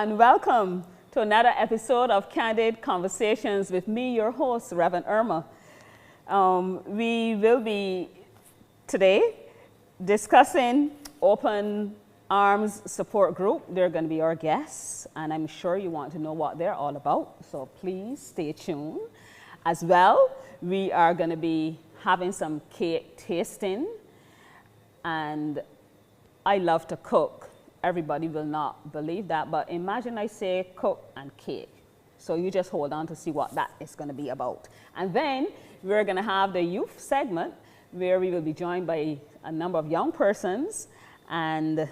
and welcome to another episode of Candid Conversations with me, your host, Reverend Erma. We will be today discussing Open Arms Support Group. They're going to be our guests, and I'm sure you want to know what they're all about, so please stay tuned. As well, we are going to be having some cake tasting, and I love to cook. Everybody will not believe that, but imagine I say cook and cake. So you just hold on to see what that is going to be about. And then we're going to have the youth segment where we will be joined by a number of young persons, and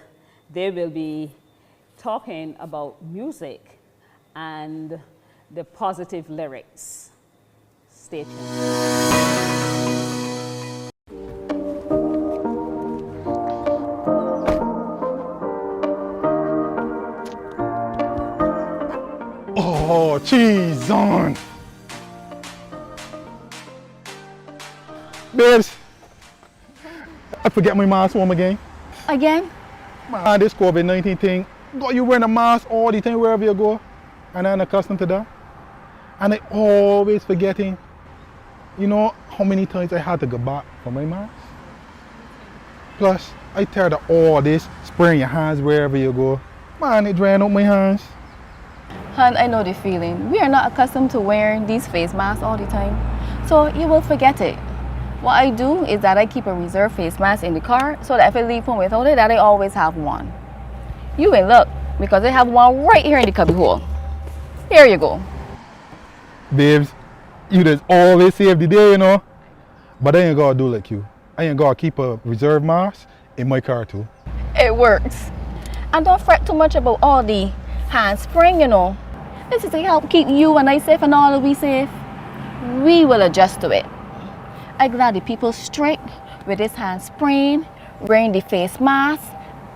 they will be talking about music and the positive lyrics. Stay tuned. Oh, cheese on! Babes, I forget my mask home again. Again? Man, this COVID-19 thing, got you wearing a mask all the time wherever you go. And I'm accustomed to that. And I always forgetting, you know how many times I had to go back for my mask? Plus, I tired of all this spraying your hands wherever you go. Man, it drained out my hands. Hun, I know the feeling. We are not accustomed to wearing these face masks all the time, so you will forget it. What I do is that I keep a reserve face mask in the car so that if I leave home without it, that I always have one. You will look, because I have one right here in the cubby hole. Here you go. Babes, you just always save the day, you know. But I ain't gotta do like you. I ain't gotta keep a reserve mask in my car too. It works. And don't fret too much about all the hand spraying, you know. This is to help keep you and I safe and all of we safe. We will adjust to it. I'm glad the people strict with this hand spraying, wearing the face mask,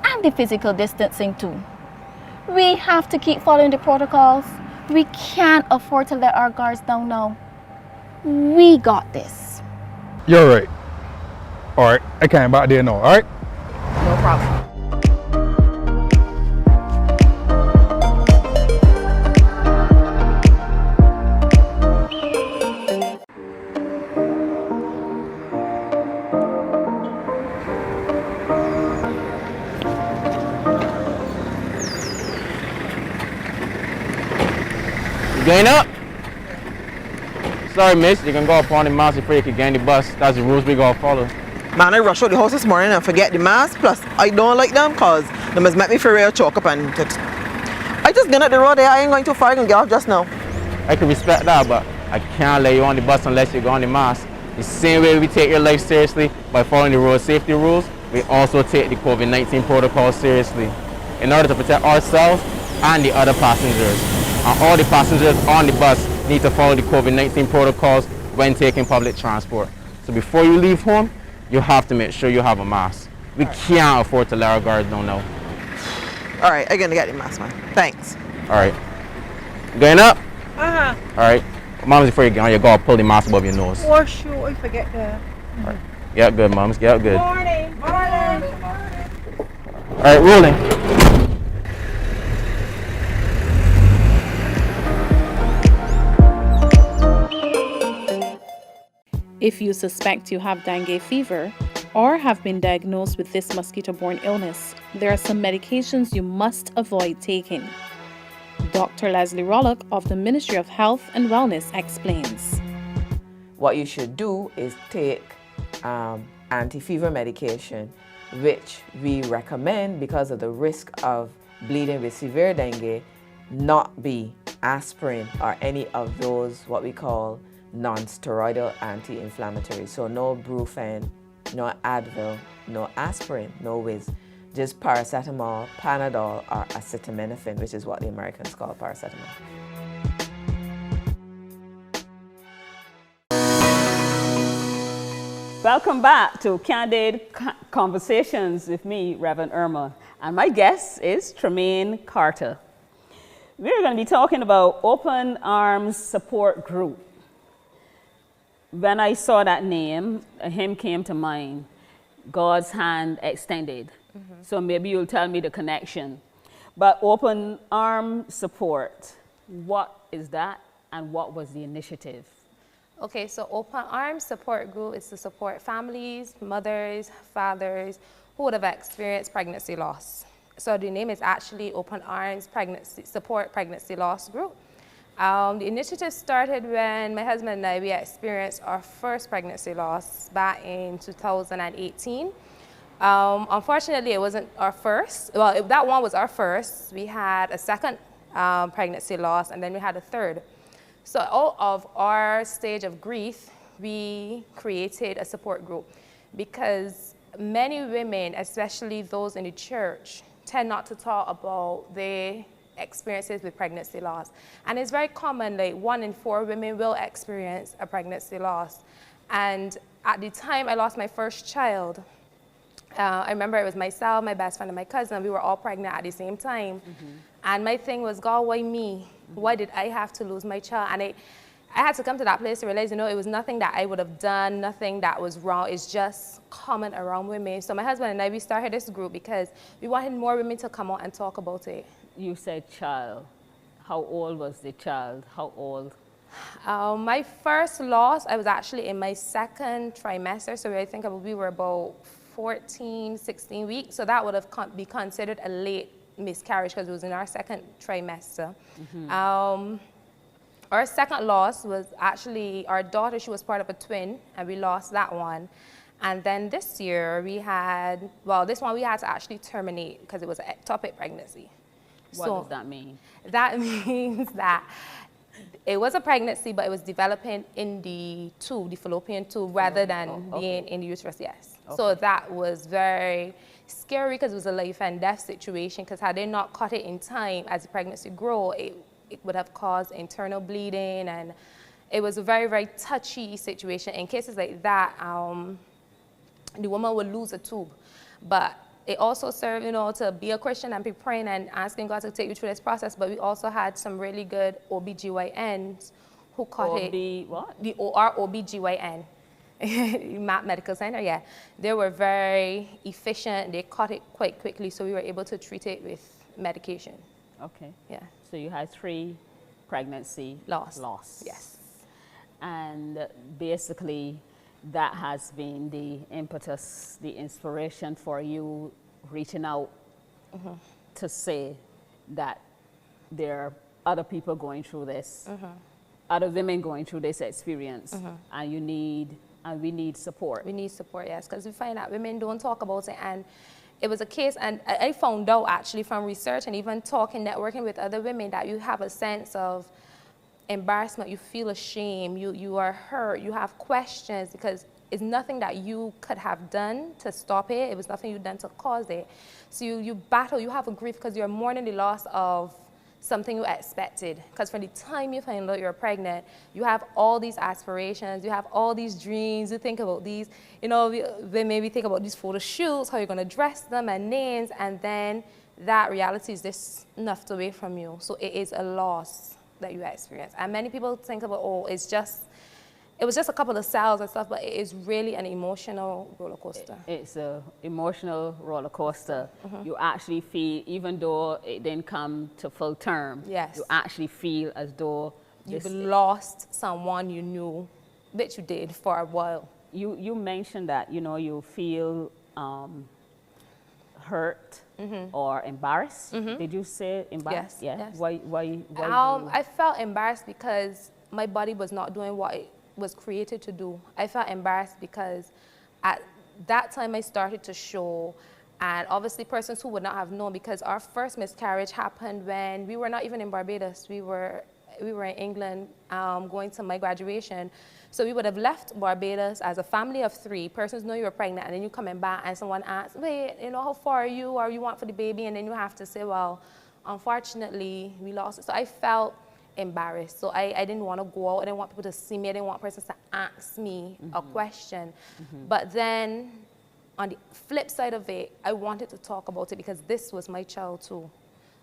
and the physical distancing too. We have to keep following the protocols. We can't afford to let our guards down now. We got this. You're right. Alright, I can't back there now, alright? No problem. Going up? Sorry, miss. You can go up on the mask before you can get in the bus. That's the rules we gotta follow. Man, I rushed out the house this morning and forget the mask. Plus, I don't like them because they must make me for real choke up and I just get up the road there. I ain't going too far. I can get off just now. I can respect that, but I can't let you on the bus unless you go on the mask. The same way we take your life seriously by following the road safety rules, we also take the COVID-19 protocol seriously in order to protect ourselves and the other passengers. And all the passengers on the bus need to follow the COVID-19 protocols when taking public transport. So before you leave home, you have to make sure you have a mask. We can't afford to let our guards don't know. All right, I'm gonna get the mask, man. Thanks. All right. Going up? Uh-huh. All right. Moms, before you get on, you gotta pull the mask above your nose. For sure, I forget that. All right. Get up good, moms. Get up good. Morning. Morning. All right, rolling. If you suspect you have dengue fever or have been diagnosed with this mosquito-borne illness, there are some medications you must avoid taking. Dr. Leslie Rollock of the Ministry of Health and Wellness explains. What you should do is take anti-fever medication, which we recommend because of the risk of bleeding with severe dengue, not be aspirin or any of those what we call non-steroidal anti-inflammatory. So no Brufen, no Advil, no aspirin, no Whiz. Just paracetamol, Panadol, or acetaminophen, which is what the Americans call paracetamol. Welcome back to Candid Conversations with me, Reverend Erma, and my guest is Tremaine Carter. We're going to be talking about Open Arms Support Group. When I saw that name, a hymn came to mind, God's Hand Extended. So maybe you'll tell me the connection. But open arm support, what is that and what was the initiative? Okay, so Open Arms Support Group is to support families, mothers, fathers who would have experienced pregnancy loss. So the name is actually Open Arms Support Pregnancy Loss Group. The initiative started when my husband and I, we experienced our first pregnancy loss back in 2018. Unfortunately, it wasn't our first. Well, that one was our first. We had a second pregnancy loss, and then we had a third. So out of our stage of grief, we created a support group because many women, especially those in the church, tend not to talk about their experiences with pregnancy loss. And it's very common, like 1 in 4 women will experience a pregnancy loss. And at the time I lost my first child, I remember it was myself, my best friend, and my cousin. We were all pregnant at the same time. And my thing was, God, why me? Why did I have to lose my child? And I had to come to that place to realize, it was nothing that I would have done, nothing that was wrong. It's just common around women. So my husband and I, we started this group because we wanted more women to come out and talk about it. You said child. How old was the child? How old? My first loss, I was actually in my second trimester. So I think we were about 14, 16 weeks. So that would have be considered a late miscarriage because it was in our second trimester. Our second loss was actually our daughter. She was part of a twin, and we lost that one. And then this year we had, this one we had to actually terminate because it was an ectopic pregnancy. What does that mean? That means that it was a pregnancy, but it was developing in the tube, the fallopian tube, rather than being in the uterus, yes. Okay. So that was very scary because it was a life and death situation, because had they not caught it in time as the pregnancy grew, it would have caused internal bleeding, and it was a very, very touchy situation. In cases like that, the woman would lose a tube. But it also served, to be a Christian and be praying and asking God to take you through this process. But we also had some really good OBGYNs who caught it. What? Our OBGYN, Map Medical Center, yeah. They were very efficient. They caught it quite quickly, so we were able to treat it with medication. Okay. Yeah. So you had 3 pregnancy loss. Yes. And basically, that has been the impetus, the inspiration for you reaching out to say that there are other people going through this, other women going through this experience, and we need support. We need support, yes, because we find that women don't talk about it. And it was a case, and I found out actually from research and even talking, networking with other women, that you have a sense of embarrassment, you feel ashamed, you are hurt, you have questions, because it's nothing that you could have done to stop it. It was nothing you'd done to cause it. So you battle, you have a grief because you're mourning the loss of something you expected. Because from the time you find out you're pregnant, you have all these aspirations, you have all these dreams, you think about these, we maybe think about these photo shoots, how you're gonna dress them and names, and then that reality is just snuffed away from you. So it is a loss that you experience. And many people think about, it was just a couple of cells and stuff, but it is really an emotional roller coaster. It's an emotional roller coaster. You actually feel, even though it didn't come to full term, yes, you actually feel as though you've lost someone you knew, which you did for a while. You mentioned that, you feel hurt or embarrassed. Did you say embarrassed? Yes. Yes. Why I felt embarrassed because my body was not doing what it was created to do. I felt embarrassed because at that time I started to show, and obviously persons who would not have known, because our first miscarriage happened when we were not even in Barbados. We were in England going to my graduation. So we would have left Barbados as a family of 3. Persons know you were pregnant, and then you coming back and someone asks, wait, how far are you, or you want for the baby? And then you have to say, well, unfortunately, we lost it. So I felt embarrassed. So I didn't want to go out. I didn't want people to see me. I didn't want persons to ask me a question. But then on the flip side of it, I wanted to talk about it because this was my child too.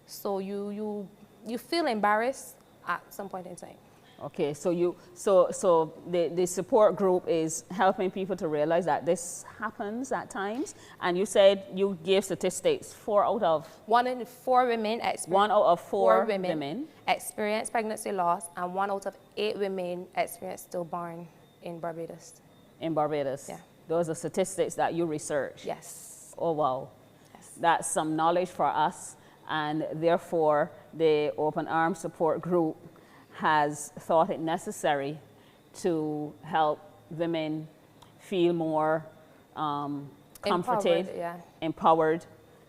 So you feel embarrassed at some point in time. Okay, so the support group is helping people to realize that this happens at times, and you said you gave statistics, 4 out of 1 in 4 women one out of 4 women women experience pregnancy loss, and 1 out of 8 women experience stillborn in Barbados. in Barbados. Yeah. Those are statistics that you research. Yes. Oh wow, Yes. that's some knowledge for us, and therefore the Open Arms support group has thought it necessary to help women feel more comforted, Empowered, yeah. empowered,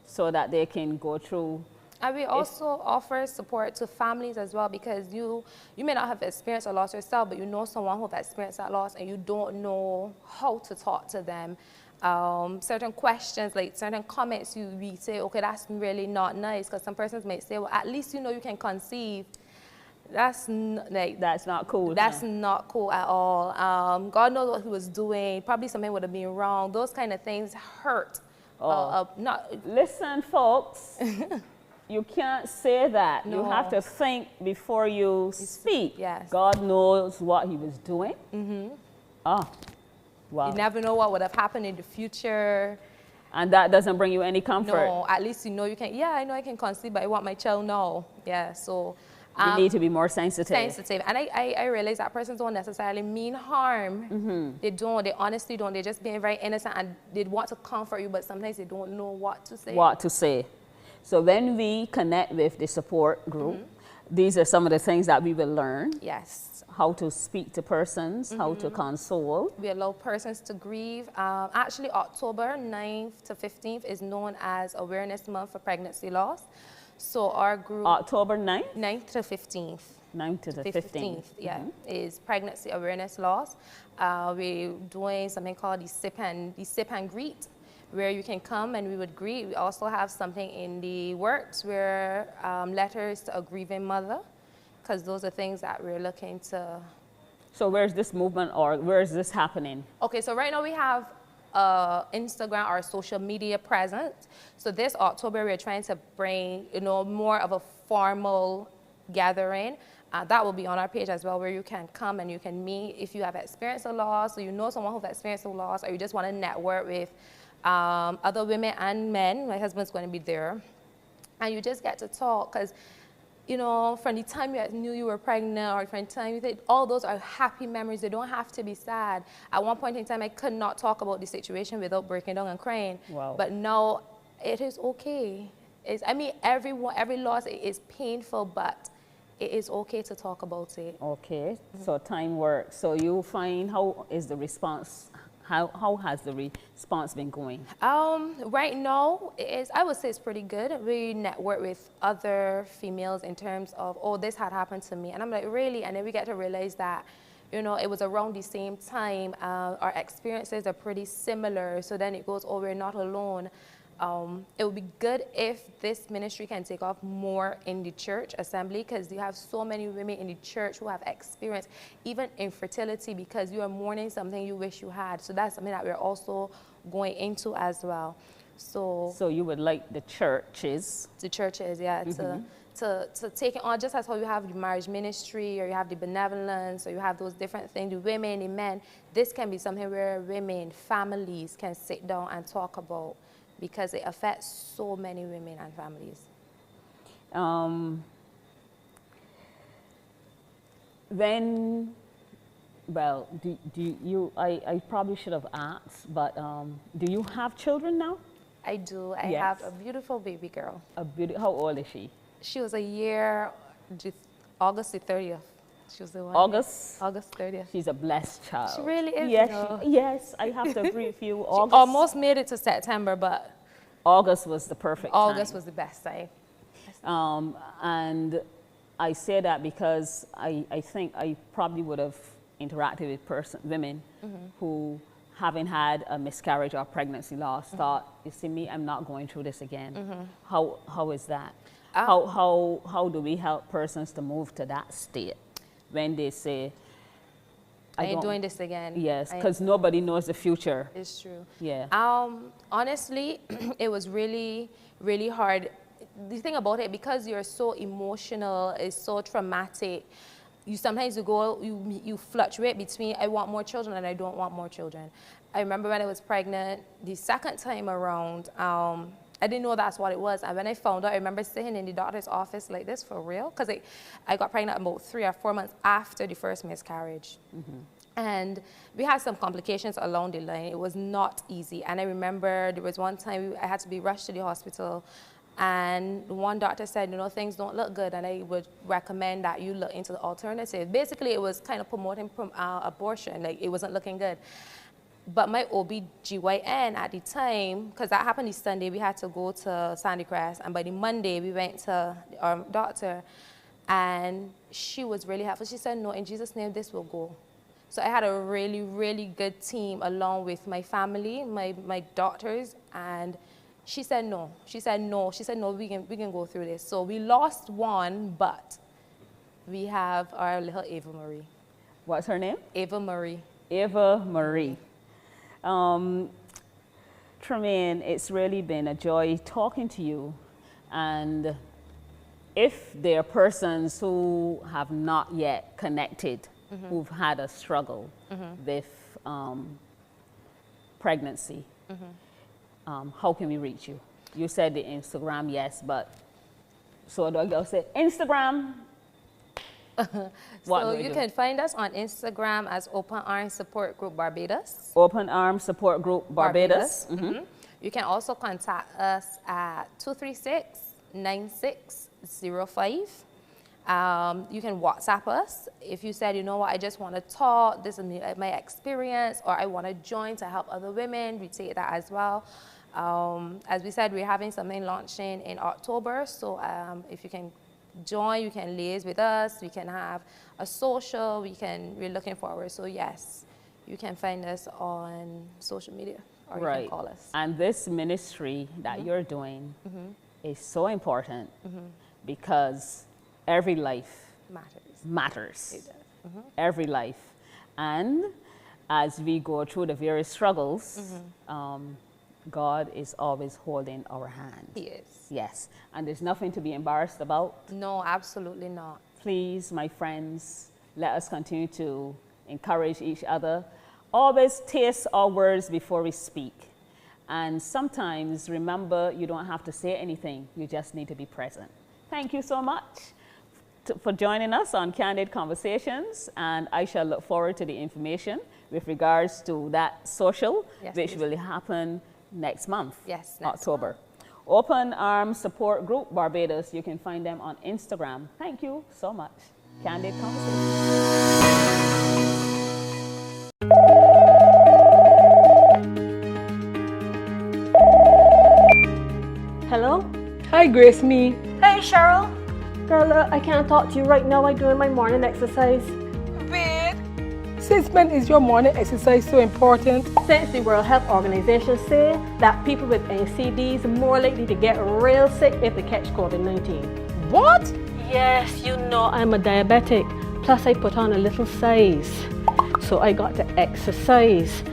so that they can go through. And we also offer support to families as well, because you may not have experienced a loss yourself, but you know someone who has experienced that loss and you don't know how to talk to them. Certain questions, like certain comments, we say, okay, that's really not nice, because some persons may say, well, at least you know you can conceive. That's not cool. That's huh? not cool at all. God knows what he was doing. Probably something would have been wrong. Those kind of things hurt. Listen, folks, you can't say that. No. You have to think before you speak. Yes. God knows what he was doing. Wow. You never know what would have happened in the future. And that doesn't bring you any comfort. No, at least you know you can. Yeah, I know I can conceive, but I want my child now. Yeah, so. You need to be more sensitive. And I realize that persons don't necessarily mean harm. They don't. They honestly don't. They're just being very innocent, and they want to comfort you, but sometimes they don't know what to say. What to say. So when we connect with the support group, these are some of the things that we will learn. Yes. How to speak to persons, how to console. We allow persons to grieve. Actually, October 9th to 15th is known as Awareness Month for Pregnancy Loss. So our group... October 9th? 9th to 15th. 9th to the 15th. Yeah, is Pregnancy Awareness Loss. We're doing something called the sip and greet, where you can come and we would greet. We also have something in the works where letters to a grieving mother, because those are things that we're looking to... So where's this movement, or where is this happening? Okay, so right now we have Instagram, our social media presence. So this October, we're trying to bring, more of a formal gathering. That will be on our page as well, where you can come and you can meet if you have experienced a loss, or you know someone who's experienced a loss, or you just want to network with other women and men. My husband's going to be there. And you just get to talk, because from the time you knew you were pregnant, or from the time you think, all those are happy memories. They don't have to be sad. At one point in time, I could not talk about the situation without breaking down and crying. Wow. But now it is okay. Every loss is painful, but it is okay to talk about it. Okay, so time works. So you find, how is the response? How has the response been going? Right now, I would say it's pretty good. We network with other females in terms of, oh, this had happened to me. And I'm like, really? And then we get to realize that, it was around the same time. Our experiences are pretty similar. So then it goes, oh, we're not alone. It would be good if this ministry can take off more in the church assembly, because you have so many women in the church who have experienced even infertility because you are mourning something you wish you had. So that's something that we're also going into as well. So you would like the churches? The churches, yeah, to take it on, just as how you have the marriage ministry, or you have the benevolence, or you have those different things, the women, the men. This can be something where women, families can sit down and talk about, because it affects so many women and families. I probably should have asked, but do you have children now? I do. I Yes. have a beautiful baby girl. How old is she? She was a year, August the 30th. She was the one. August? August 30th. She's a blessed child. She really is. Yes, yes, I have to agree with you. She almost made it to September, but August was the perfect time. August was the best time. And I say that because I think I probably would have interacted with women who, having had a miscarriage or pregnancy loss, thought, you see me, I'm not going through this again. How is that? How do we help persons to move to that state when they say, I ain't doing this again? Yes, because nobody knows the future. It's true. Yeah. Honestly, it was really, really hard. The thing about it, because you're so emotional, it's so traumatic, sometimes you fluctuate between I want more children and I don't want more children. I remember when I was pregnant the second time around, I didn't know that's what it was. And when I found out, I remember sitting in the doctor's office like this, for real, because I got pregnant about 3 or 4 months after the first miscarriage. And we had some complications along the line. It was not easy. And I remember there was one time I had to be rushed to the hospital, and one doctor said, things don't look good, and I would recommend that you look into the alternative. Basically, it was kind of promoting abortion. Like, it wasn't looking good. But my OB-GYN at the time, because that happened this Sunday, we had to go to Sandy Crest, and by the Monday, we went to our doctor, and she was really helpful. She said, no, in Jesus' name, this will go. So I had a really, really good team along with my family, my doctors, and she said no. She said no. She said no, we can go through this. So we lost one, but we have our little Ava Marie. What's her name? Ava Marie. Ava Marie. Tremaine, it's really been a joy talking to you. And if there are persons who have not yet connected, who've had a struggle with pregnancy, how can we reach you? You said the Instagram, yes, but so do I go say Instagram? So you can find us on Instagram as Open Arms Support Group Barbados. Open Arms Support Group Barbados. You can also contact us at 236-9605. You can WhatsApp us. If you said, I just want to talk, this is my experience, or I want to join to help other women, we take that as well. As we said, we're having something launching in October, so if you can join, you can liaise with us, we can have a social, we're looking forward. So yes, you can find us on social media, or you can call us. And this ministry that you're doing is so important because every life matters. It does. Every life. And as we go through the various struggles, God is always holding our hand. He is. Yes. And there's nothing to be embarrassed about. No, absolutely not. Please, my friends, let us continue to encourage each other. Always taste our words before we speak. And sometimes remember, you don't have to say anything. You just need to be present. Thank you so much for joining us on Candid Conversations, and I shall look forward to the information with regards to that social, which will happen next month, October. Open Arms Support Group Barbados, you can find them on Instagram. Thank you so much. Candid Conversations. Hello? Hi, Grace, me. Hey, Cheryl. Girl, I can't talk to you right now. I'm doing my morning exercise. Babe, since when is your morning exercise so important? Since the World Health Organization say that people with NCDs are more likely to get real sick if they catch COVID-19. What? Yes, you know I'm a diabetic. Plus, I put on a little size. So I got to exercise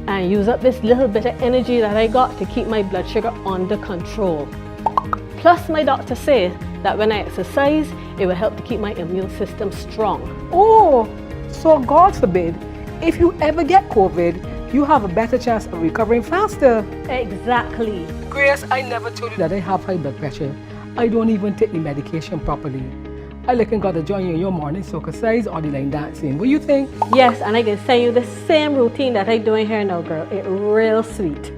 and use up this little bit of energy that I got to keep my blood sugar under control. Plus, my doctor says that when I exercise, it will help to keep my immune system strong. Oh, so God forbid, if you ever get COVID, you have a better chance of recovering faster. Exactly. Grace, I never told you that I have high blood pressure. I don't even take the medication properly. I reckon got to join you in your morning exercise or the line dancing. What do you think? Yes, and I can send you the same routine that I'm doing here now, girl. It's real sweet.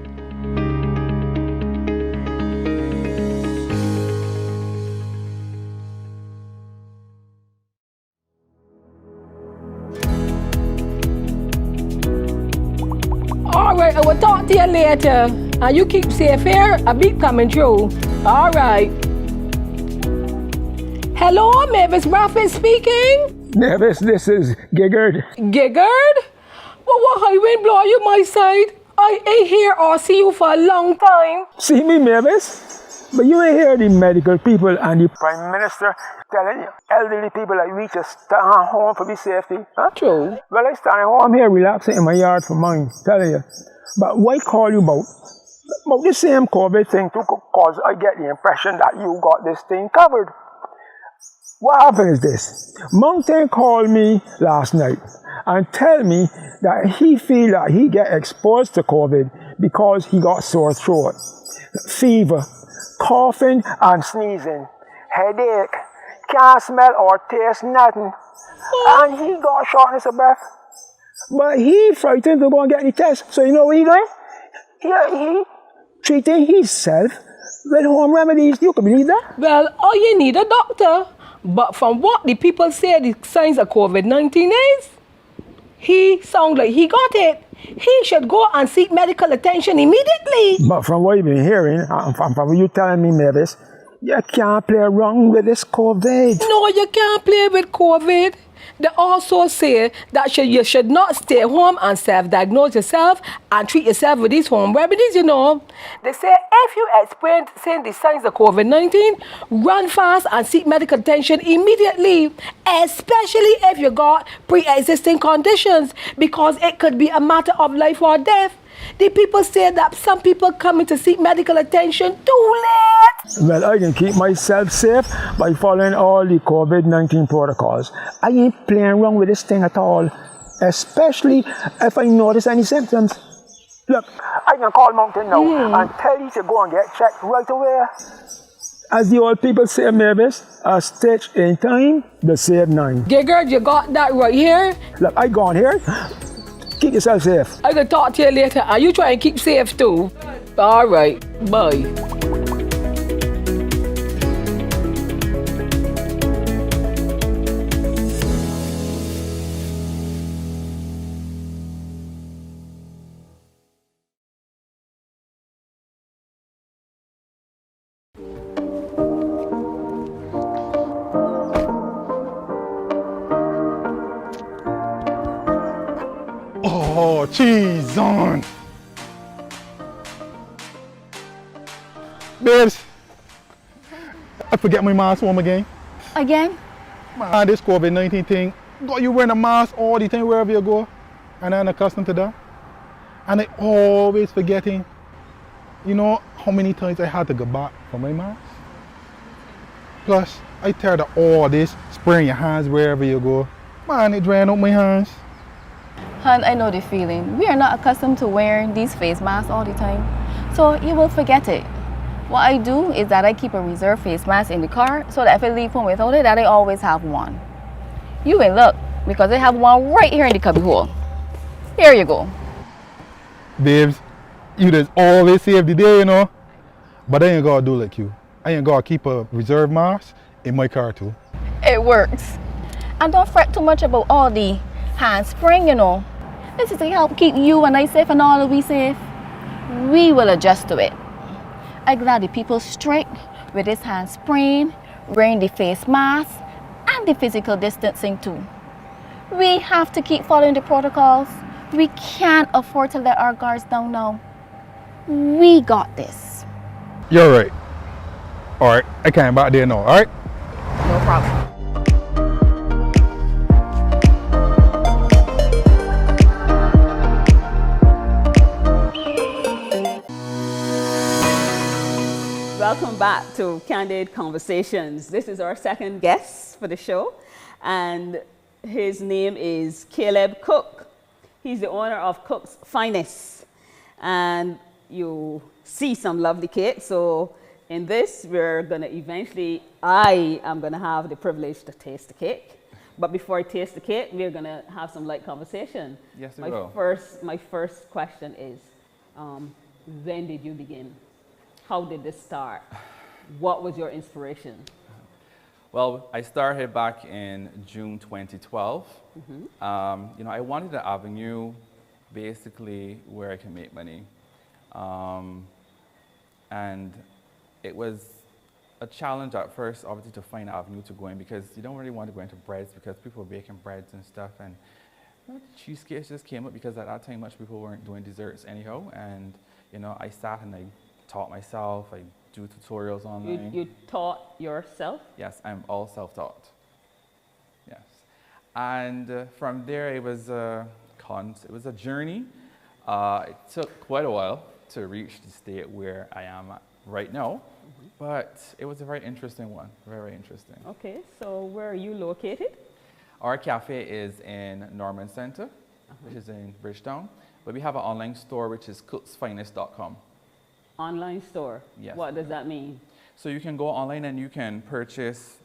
All right, I will talk to you later. And you keep safe here. I'll be coming through. All right. Hello, Mavis Raffin speaking. Mavis, this is Giggard. Giggard? Well, what high wind blow you my side? I ain't here or see you for a long time. See me, Mavis? But you ain't hear the medical people and the Prime Minister telling you elderly people like we just stay home for be safety. Huh? True. Well, I stand home here relaxing in my yard for mine, telling you. But why call you about the same COVID thing too, because I get the impression that you got this thing covered. What happened is this. Mountain called me last night and tell me that he feel that he get exposed to COVID because he got sore throat, fever, coughing and sneezing, headache, can't smell or taste nothing, and he got shortness of breath. But he frightened to go and get the test. So you know what he doing? He treating himself with home remedies. You can believe that? Well, all you need a doctor. But from what the people say the signs of COVID-19 is, he sounds like he got it. He should go and seek medical attention immediately. But from what you've been hearing, and from what you telling me, Mavis, you can't play around with this COVID. No, you can't play with COVID. They also say that you should not stay home and self-diagnose yourself and treat yourself with these home remedies, you know. They say if you experience the signs of COVID-19, run fast and seek medical attention immediately, especially if you got pre-existing conditions, because it could be a matter of life or death. The people say that some people coming to seek medical attention too late. Well, I can keep myself safe by following all the COVID-19 protocols. I ain't playing around with this thing at all, especially if I notice any symptoms. Look, I can call Mountain now and tell you to go and get checked right away. As the old people say, Mavis, a stitch in time, the save 9. Giggard, you got that right here. Look, I gone here. Keep yourself safe. I can talk to you later, and you try and keep safe too. All right, bye. Oh, cheese on. Babes, I forget my mask home again. Again? Man, this COVID-19 thing, got you wearing a mask all the time wherever you go. And I'm accustomed to that. And I always forgetting, you know how many times I had to go back for my mask? Plus, I tired of all this spraying your hands wherever you go. Man, it drained out my hands. Hun, I know the feeling. We are not accustomed to wearing these face masks all the time, so you will forget it. What I do is that I keep a reserve face mask in the car so that if I leave home without it, that I always have one. You will look, because I have one right here in the cubby hole. Here you go. Babes, you just always save the day, you know. But I ain't gotta do like you. I ain't gotta keep a reserve mask in my car too. It works. And don't fret too much about all the hand spraying, you know. This is to help keep you and I safe and all of we safe. We will adjust to it. I'm glad the people strict with this hand spraying, wearing the face mask, and the physical distancing too. We have to keep following the protocols. We can't afford to let our guards down now. We got this. You're right. Alright, I came back there now, alright? No problem. Welcome back to Candid Conversations. This is our second guest for the show, and his name is Caleb Cook. He's the owner of Cook's Finest, and you see some lovely cake. So in this, we're gonna I am gonna have the privilege to taste the cake. But before I taste the cake, we're gonna have some light conversation. Yes, we will. My first question is, when did you begin? How did this start? What was your inspiration? Well, I started back in June 2012. Mm-hmm. I wanted an avenue basically where I can make money. And it was a challenge at first, obviously, to find an avenue to go in, because you don't really want to go into breads because people were baking breads and stuff. And cheesecakes just came up because at that time much people weren't doing desserts anyhow. And I sat and I taught myself. I do tutorials online. You taught yourself? Yes, I'm all self-taught. Yes, and from there it was a journey. It took quite a while to reach the state where I am right now, but it was a very interesting one, very interesting. Okay, so where are you located? Our cafe is in Norman Center, which is in Bridgetown, but we have an online store which is cooksfinest.com. Online store? Yes. What does that mean? So you can go online and you can purchase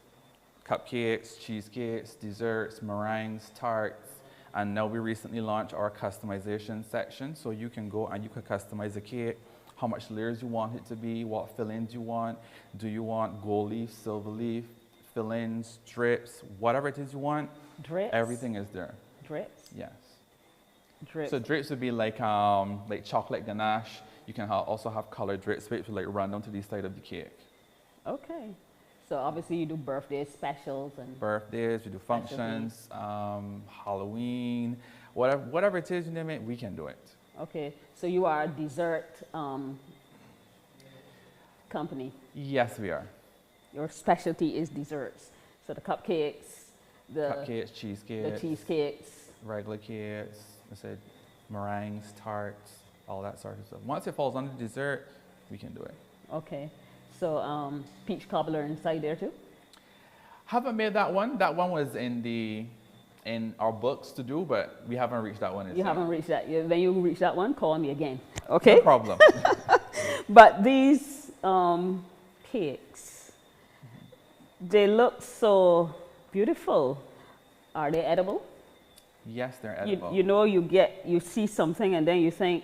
cupcakes, cheesecakes, desserts, meringues, tarts, and now we recently launched our customization section, so you can go and you can customize a cake, how much layers you want it to be, what fillings you want. Do you want gold leaf, silver leaf, fillings, drips, whatever it is you want. Drips? Everything is there. Drips? Yes. Drips. So drips would be like chocolate ganache. You can also have colored drips which will like run down to the side of the cake. Okay. So obviously you do birthday specials and birthdays, we do functions, Halloween, whatever it is you name it, we can do it. Okay, so you are a dessert company? Yes, we are. Your specialty is desserts. So the cupcakes, Cupcakes, cheesecakes. the cheesecakes. Regular cakes, I said meringues, tarts, all that sort of stuff. Once it falls under dessert, we can do it. Okay, so peach cobbler inside there too? Haven't made that one. That one was in our books to do, but we haven't reached that one. You haven't reached that. When you reach that one, call me again. Okay? No problem. But these cakes, they look so beautiful. Are they edible? Yes, they're edible. You know, you see something and then you think,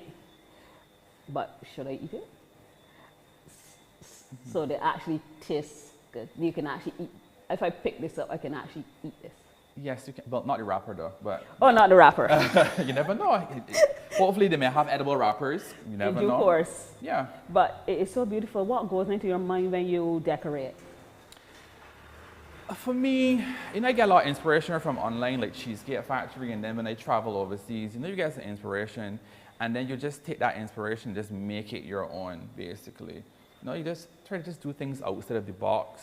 but should I eat it? So they actually taste good. You can actually eat. If I pick this up, I can actually eat this. Yes, you can. Well, not the wrapper though, but. Oh, not the wrapper. You never know. Hopefully they may have edible wrappers. You never know. Of course. Yeah. But it is so beautiful. What goes into your mind when you decorate? For me, I get a lot of inspiration from online, like Cheesecake Factory, and then when I travel overseas, you get some inspiration, and then you just take that inspiration and just make it your own, basically. You just try to just do things outside of the box.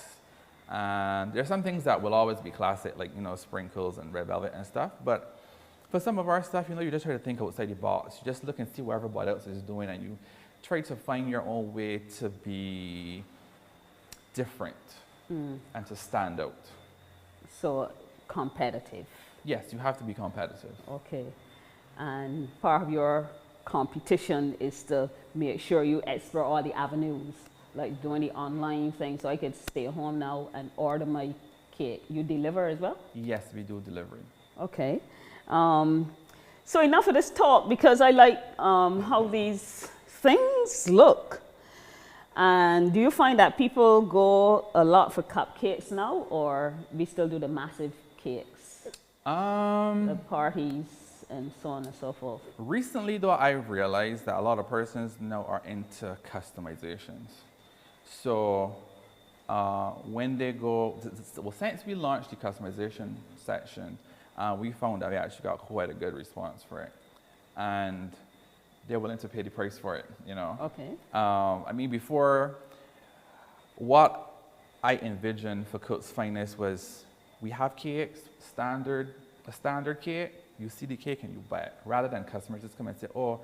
And there's some things that will always be classic, like, sprinkles and red velvet and stuff. But for some of our stuff, you just try to think outside the box. You just look and see what everybody else is doing, and you try to find your own way to be different and to stand out. So competitive. Yes, you have to be competitive. Okay. And part of your competition is to make sure you explore all the avenues, like doing the online thing, so I could stay home now and order my cake. You deliver as well? Yes, we do delivery. Okay. So enough of this talk, because I like how these things look. And do you find that people go a lot for cupcakes now, or we still do the massive cakes? The parties and so on and so forth. Recently though, I've realized that a lot of persons now are into customizations. So when they go, well, since we launched the customization section, we found that we actually got quite a good response for it. And they're willing to pay the price for it, Okay. I mean, before, what I envisioned for Cook's Finest was we have cakes, a standard cake, you see the cake and you buy it, rather than customers just come and say, oh,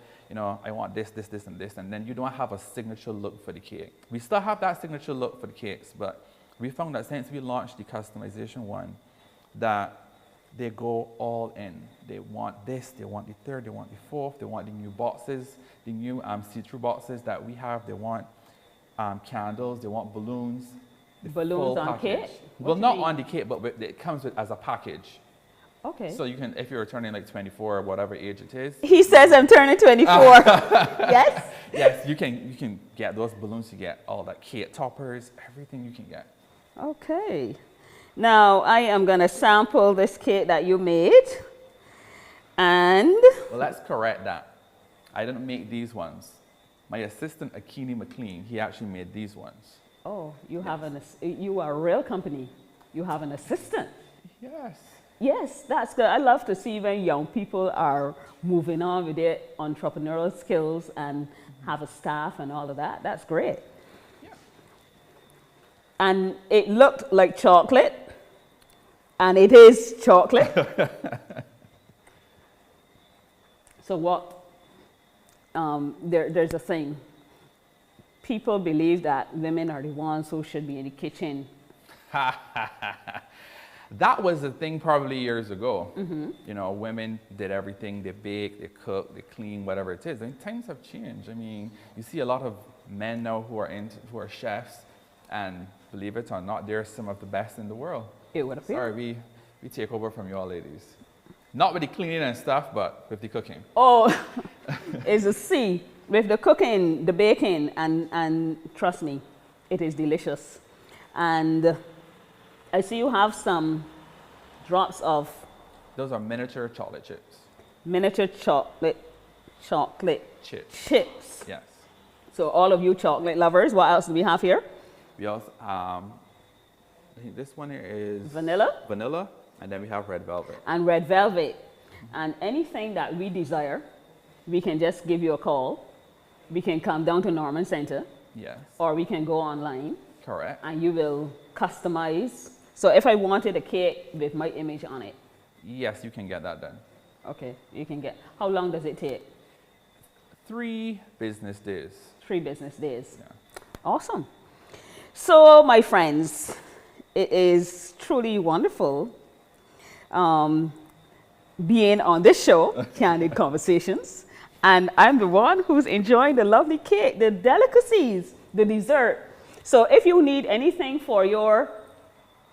I want this, this, this, and this, and then you don't have a signature look for the cake. We still have that signature look for the cakes, but we found that since we launched the customization one, that they go all in. They want this, they want the third, they want the fourth, they want the new boxes, the new see-through boxes that we have. They want candles, they want balloons. Balloons on cake? Well, not on the cake, but it comes with as a package. Okay. So you can, if you're turning like 24 or whatever age it is. He says I'm turning 24. Yes? Yes, you can get those balloons, you get all that cake toppers, everything you can get. Okay. Now I am going to sample this cake that you made. And well, let's correct that. I didn't make these ones. My assistant, Akini McLean, he actually made these ones. Oh, you are a real company. You have an assistant. Yes. Yes, that's good. I love to see when young people are moving on with their entrepreneurial skills and have a staff and all of that. That's great. Yeah. And it looked like chocolate, and it is chocolate. So what, there's a thing. people believe that women are the ones who should be in the kitchen. That was the thing probably years ago. You know, women did everything. They bake, they cook, they clean, whatever it is. And times have changed. I mean, you see a lot of men now who are chefs, and believe it or not, they're some of the best in the world. It would appear. Sorry, we take over from you all ladies. Not with the cleaning and stuff, but with the cooking. Oh, it's a C. With the cooking, the baking, and trust me, it is delicious. And I see you have some drops of... Those are miniature chocolate chips. Miniature chocolate chips. Yes. So all of you chocolate lovers, what else do we have here? We also, I think this one here is... Vanilla. And then we have red velvet. And red velvet. And anything that we desire, we can just give you a call. We can come down to Norman Center. Yes. Or we can go online. Correct. And you will customize. So if I wanted a cake with my image on it. Yes, you can get that done. Okay, you can get. How long does it take? 3 business days. 3 business days. Yeah. Awesome. So my friends, it is truly wonderful being on this show, Candid Conversations. And I'm the one who's enjoying the lovely cake, the delicacies, the dessert. So if you need anything for your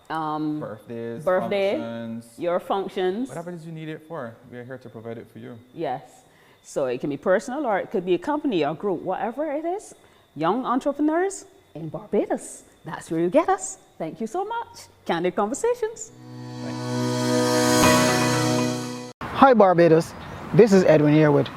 birthday, functions, your functions, whatever it is you need it for, we're here to provide it for you. Yes. So it can be personal or it could be a company or group, whatever it is. Young entrepreneurs in Barbados. That's where you get us. Thank you so much. Candid Conversations. Hi Barbados, this is Edwin Yearwood.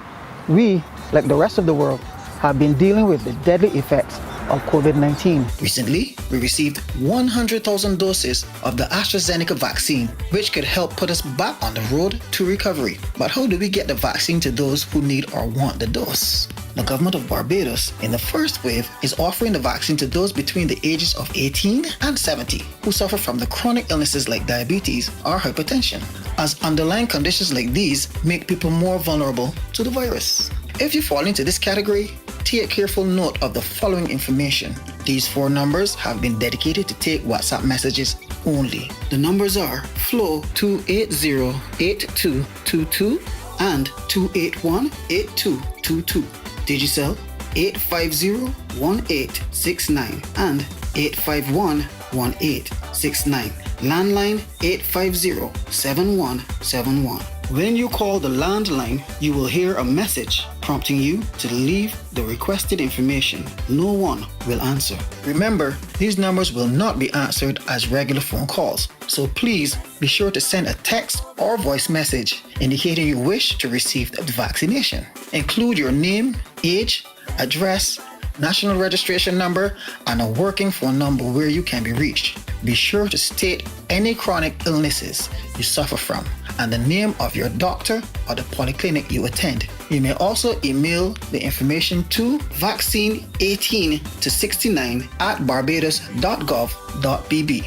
We, like the rest of the world, have been dealing with the deadly effects of COVID-19. Recently, we received 100,000 doses of the AstraZeneca vaccine, which could help put us back on the road to recovery. But how do we get the vaccine to those who need or want the dose? The government of Barbados, in the first wave, is offering the vaccine to those between the ages of 18 and 70 who suffer from the chronic illnesses like diabetes or hypertension, as underlying conditions like these make people more vulnerable to the virus. If you fall into this category, take careful note of the following information. These 4 numbers have been dedicated to take WhatsApp messages only. The numbers are Flow 2808222 and 2818222. Digicel 8501869 and 8511869. Landline 8507171. When you call the landline, you will hear a message prompting you to leave the requested information. No one will answer. Remember, these numbers will not be answered as regular phone calls, so please be sure to send a text or voice message indicating you wish to receive the vaccination. Include your name, age, address, national registration number, and a working phone number where you can be reached. Be sure to state any chronic illnesses you suffer from and the name of your doctor or the polyclinic you attend. You may also email the information to vaccine18 to 69@barbados.gov.bb.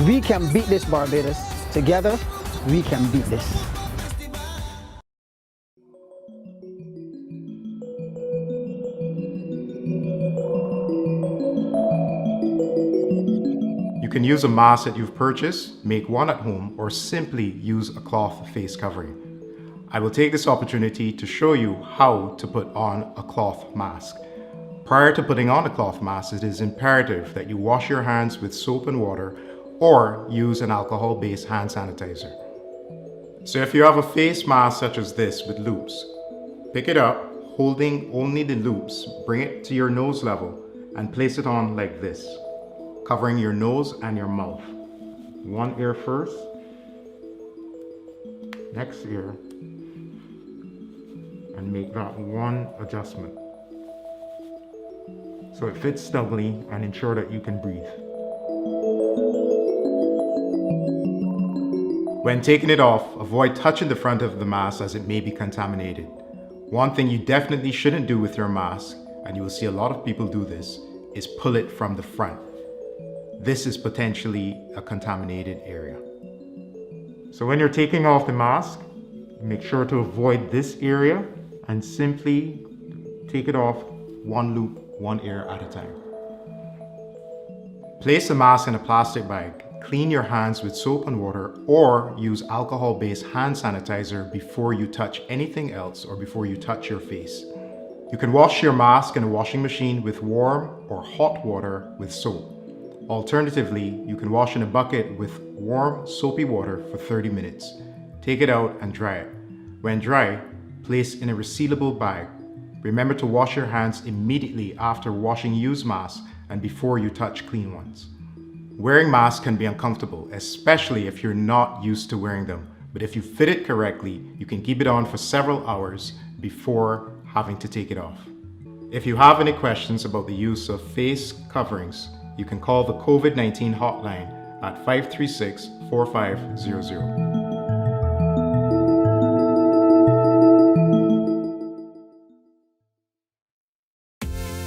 We can beat this, Barbados. Together, we can beat this. You can use a mask that you've purchased, make one at home, or simply use a cloth face covering. I will take this opportunity to show you how to put on a cloth mask. Prior to putting on a cloth mask, it is imperative that you wash your hands with soap and water or use an alcohol-based hand sanitizer. So if you have a face mask such as this with loops, pick it up, holding only the loops, bring it to your nose level and place it on like this, covering your nose and your mouth. One ear first, next ear, and make that one adjustment so it fits snugly and ensure that you can breathe. When taking it off, avoid touching the front of the mask as it may be contaminated. One thing you definitely shouldn't do with your mask, and you will see a lot of people do this, is pull it from the front. This is potentially a contaminated area. So when you're taking off the mask, make sure to avoid this area and simply take it off one loop one ear at a time. Place the mask in a plastic bag. Clean your hands with soap and water or use alcohol-based hand sanitizer before you touch anything else or before you touch your face. You can wash your mask in a washing machine with warm or hot water with soap. Alternatively, you can wash in a bucket with warm, soapy water for 30 minutes. Take it out and dry it. When dry, place in a resealable bag. Remember to wash your hands immediately after washing used masks and before you touch clean ones. Wearing masks can be uncomfortable, especially if you're not used to wearing them. But if you fit it correctly, you can keep it on for several hours before having to take it off. If you have any questions about the use of face coverings, you can call the COVID-19 hotline at 536-4500.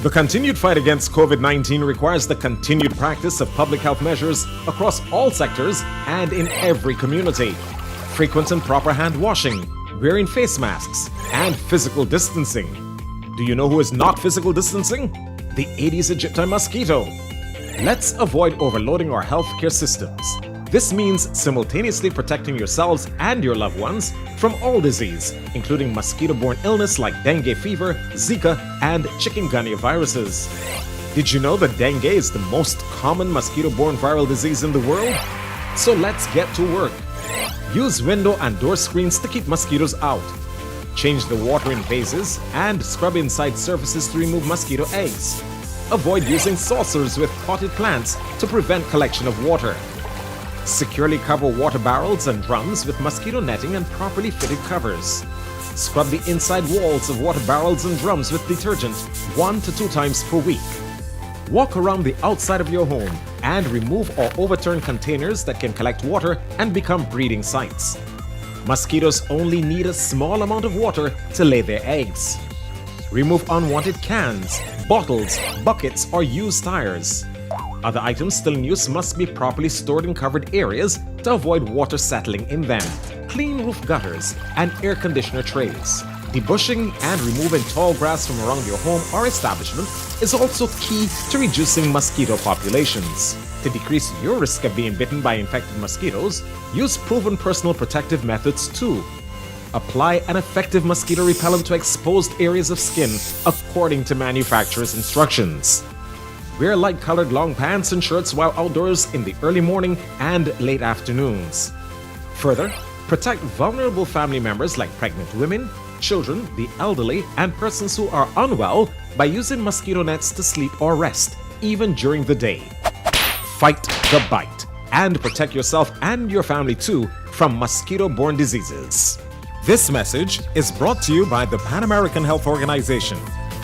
The continued fight against COVID-19 requires the continued practice of public health measures across all sectors and in every community. Frequent and proper hand washing, wearing face masks, and physical distancing. Do you know who is not physical distancing? The Aedes aegypti mosquito. Let's avoid overloading our healthcare systems. This means simultaneously protecting yourselves and your loved ones from all disease, including mosquito-borne illness like dengue fever, Zika, and chikungunya viruses. Did you know that dengue is the most common mosquito-borne viral disease in the world? So let's get to work. Use window and door screens to keep mosquitoes out. Change the water in vases and scrub inside surfaces to remove mosquito eggs. Avoid using saucers with potted plants to prevent collection of water. Securely cover water barrels and drums with mosquito netting and properly fitted covers. Scrub the inside walls of water barrels and drums with detergent 1 to 2 times per week. Walk around the outside of your home and remove or overturn containers that can collect water and become breeding sites. Mosquitoes only need a small amount of water to lay their eggs. Remove unwanted cans, bottles, buckets, or used tires. Other items still in use must be properly stored in covered areas to avoid water settling in them. Clean roof gutters and air conditioner trays. Debushing and removing tall grass from around your home or establishment is also key to reducing mosquito populations. To decrease your risk of being bitten by infected mosquitoes, use proven personal protective methods too. Apply an effective mosquito repellent to exposed areas of skin according to manufacturer's instructions. Wear light-colored long pants and shirts while outdoors in the early morning and late afternoons. Further, protect vulnerable family members like pregnant women, children, the elderly, and persons who are unwell by using mosquito nets to sleep or rest, even during the day. Fight the bite and protect yourself and your family too from mosquito-borne diseases. This message is brought to you by the Pan American Health Organization,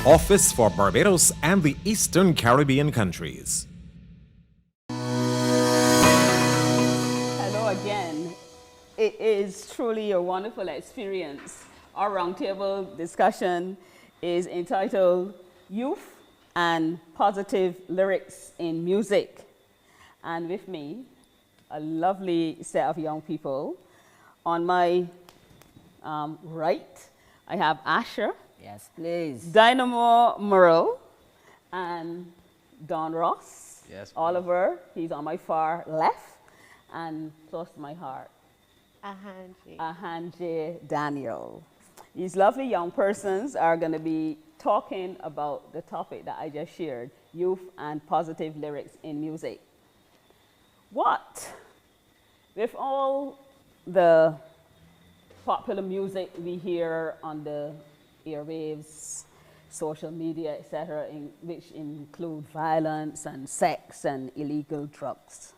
Office for Barbados and the Eastern Caribbean countries. Hello again. It is truly a wonderful experience. Our roundtable discussion is entitled Youth and Positive Lyrics in Music. And with me, a lovely set of young people. On my right, I have Asher. Yes, please. Dynamo Murrell and Don Ross. Yes, please. Oliver, he's on my far left and close to my heart. Ahanje Daniel. These lovely young persons are going to be talking about the topic that I just shared, youth and positive lyrics in music. What? With all the popular music we hear on the airwaves, social media, etc., which include violence and sex and illegal drugs.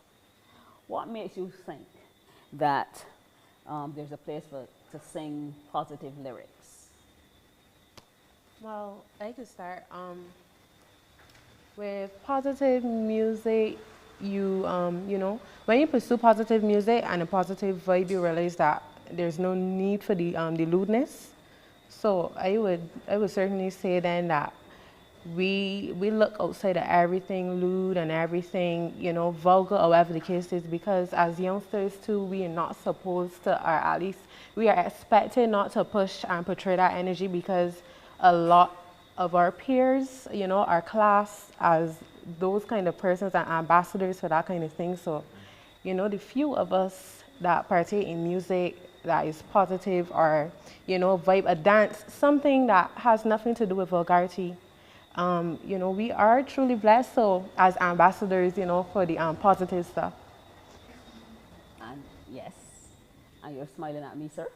What makes you think that there's a place to sing positive lyrics? Well, I could start with positive music. You know, when you pursue positive music and a positive vibe, you realize that there's no need for the lewdness. So I would certainly say then that we look outside of everything lewd and everything, you know, vulgar or whatever the case is, because as youngsters too, we are not supposed to, or at least we are expected not to push and portray that energy, because a lot of our peers, you know, our class, as those kind of persons and ambassadors for that kind of thing. So, you know, the few of us that partake in music that is positive, or, you know, vibe, a dance, something that has nothing to do with vulgarity. You know, we are truly blessed, so as ambassadors, you know, for the positive stuff. And yes, and you're smiling at me, sir?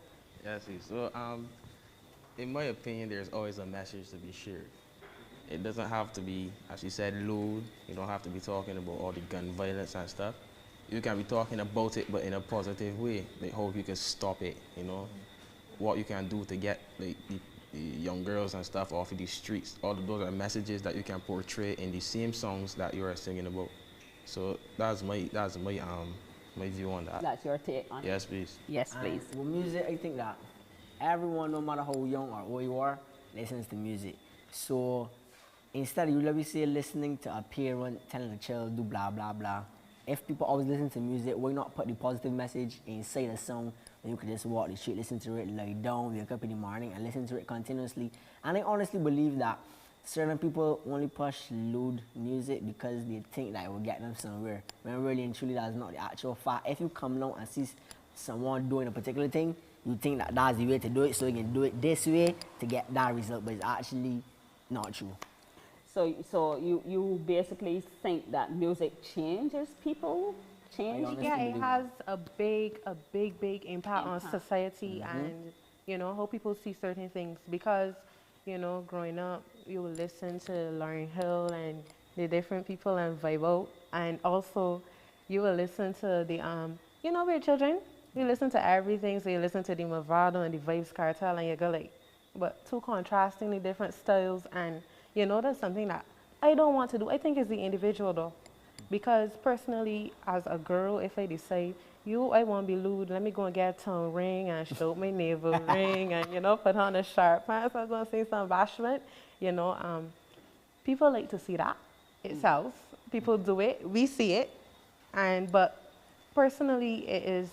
Yes, so in my opinion, there's always a message to be shared. It doesn't have to be, as you said, lewd. You don't have to be talking about all the gun violence and stuff. You can be talking about it, but in a positive way. Like, hope you can stop it, you know? What you can do to get like the young girls and stuff off of these streets. All of those are messages that you can portray in the same songs that you are singing about. So that's my view on that. That's your take on it? Yes, please. Yes, please. With music, I think that everyone, no matter how young or old you are, listens to music. So instead of you, let me say, listening to a parent telling a child do blah blah blah, if people always listen to music, why not put the positive message inside a song? Then you could just walk the street, listen to it, lie down, wake up in the morning and listen to it continuously. And I honestly believe that certain people only push lewd music because they think that it will get them somewhere, when really and truly that's not the actual fact. If you come down and see someone doing a particular thing, you think that that's the way to do it, so you can do it this way to get that result, but it's actually not true. So you basically think that music changes people? Yeah, it has a big impact on society and, you know, how people see certain things. Because, you know, growing up, you will listen to Lauryn Hill and the different people and vibe out. And also, you will listen to the, you know, we're children. You listen to everything. So you listen to the Movado and the Vibes Cartel and you go like, but two contrastingly different styles. And, you know, that's something that I don't want to do. I think it's the individual though. Because personally, as a girl, if I decide, I want to be lewd, let me go and get a tongue ring and show my navel ring and, you know, put on a sharp pants, I'm going to see some bashment, you know. People like to see that itself. People do it, we see it, but personally,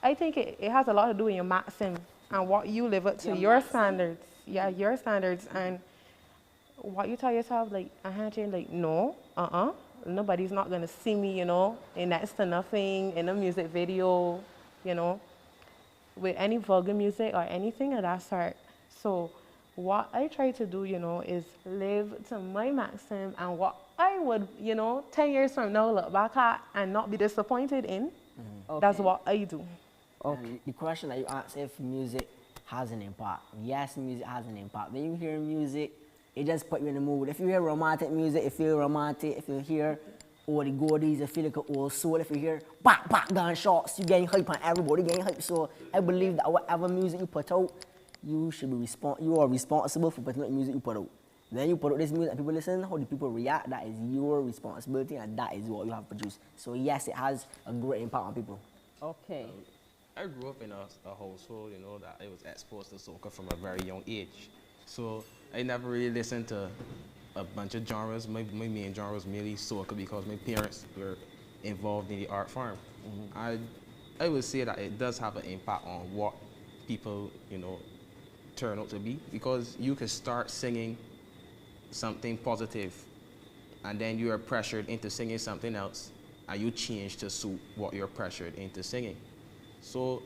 I think it has a lot to do with your maxim and what you live up to, your standards. Yeah, your standards, and what you tell yourself, like, like, no, nobody's not going to see me, you know, in next to nothing, in a music video, you know, with any vulgar music or anything of that sort. So what I try to do, you know, is live to my maximum, and what I would, you know, 10 years from now look back at and not be disappointed in. Okay. That's what I do. Okay. The question that you asked, if music has an impact. Yes, music has an impact. When you hear music, it just put you in the mood. If you hear romantic music, you feel romantic. If you hear all the goldies, you feel like an old soul. If you hear bang, bang, gunshots, you getting hype, and everybody getting hype. So I believe that whatever music you put out, you should be you are responsible for putting out the music you put out. When you put out this music and people listen, how the people react, that is your responsibility, and that is what you have produced. So yes, it has a great impact on people. Okay. I grew up in a household, you know, that I was exposed to soca from a very young age. So I never really listened to a bunch of genres. My main genre was mainly soca because my parents were involved in the art form. I would say that it does have an impact on what people, you know, turn out to be, because you can start singing something positive and then you are pressured into singing something else and you change to suit what you're pressured into singing. So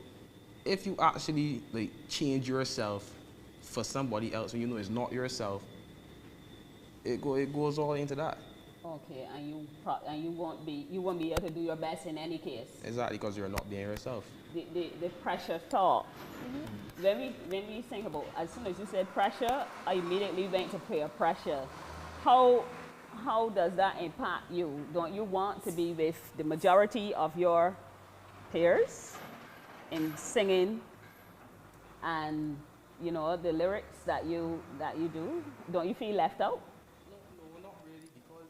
if you actually like change yourself for somebody else when you know it's not yourself, it goes all into that. Okay, and you won't be able to do your best in any case. Exactly, because you're not being yourself. The pressure thought. When we think about, as soon as you said pressure, I immediately went to peer pressure. How does that impact you? Don't you want to be with the majority of your peers in singing and, you know, the lyrics that you do? Don't you feel left out? No, not really, because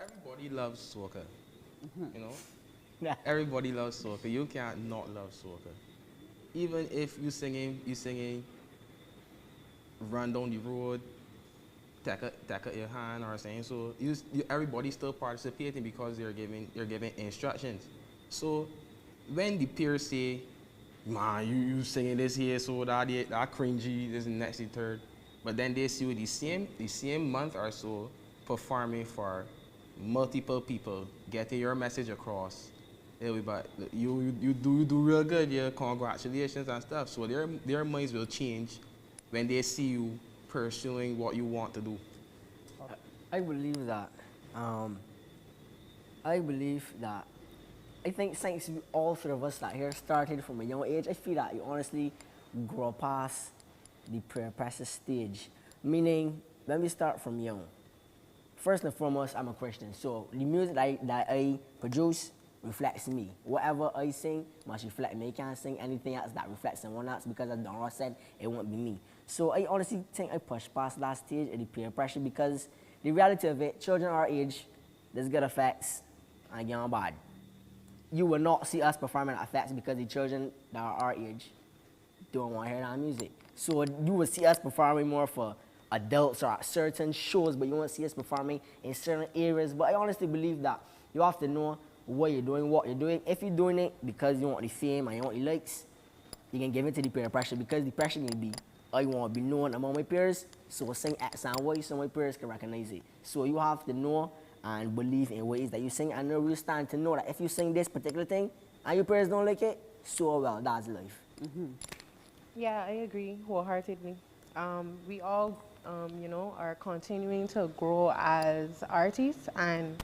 everybody loves soca. You know, everybody loves soca. You can't not love soca. Even if you singing, run down the road, take out your hand or saying so. Everybody's still participating because they're giving instructions. So when the peers say, "Man, you singing this here, so that cringy, this and next, the third," but then they see you the same month or so performing for multiple people, getting your message across. But you do real good, yeah, congratulations and stuff. So their minds will change when they see you pursuing what you want to do. I believe that. I believe that. I think since we all three of us that here started from a young age, I feel that you honestly grow past the pre-pressure stage. Meaning, when we start from young, first and foremost, I'm a Christian. So the music that I produce reflects me. Whatever I sing must reflect me. I can't sing anything else that reflects someone else because as Don Ross said, it won't be me. So I honestly think I pushed past that stage of the peer pressure because the reality of it, children our age, there's good effects and young bad. You will not see us performing at effects because the children that are our age don't want to hear that music. So you will see us performing more for adults or at certain shows, but you won't see us performing in certain areas. But I honestly believe that you have to know what you're doing. If you're doing it because you want the fame and you want the likes, you can give it to the peer pressure because the pressure can be, I want to be known among my peers, so sing X and Y so my peers can recognize it. So you have to know and believe in ways that you sing and know you stand to know that if you sing this particular thing and your peers don't like it, so well, that's life. Yeah, I agree wholeheartedly. We all, are continuing to grow as artists, and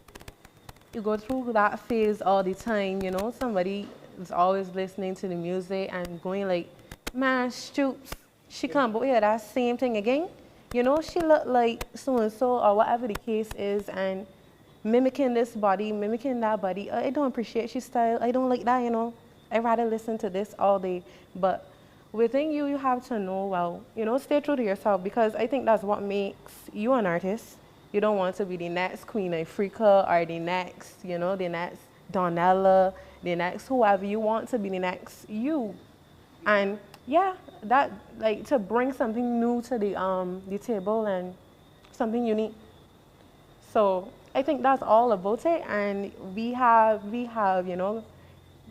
you go through that phase all the time. Somebody is always listening to the music and going like, man, Stoops, she come but hear that same thing again. She look like so and so or whatever the case is, and mimicking this body, mimicking that body. I don't appreciate your style. I don't like that. I'd rather listen to this all day. But within you, you have to know, well, stay true to yourself, because I think that's what makes you an artist. You don't want to be the next Queen Africa or the next, the next Donella, the next whoever. You want to be the next you. And yeah, that to bring something new to the table and something unique. So I think that's all about it, and we have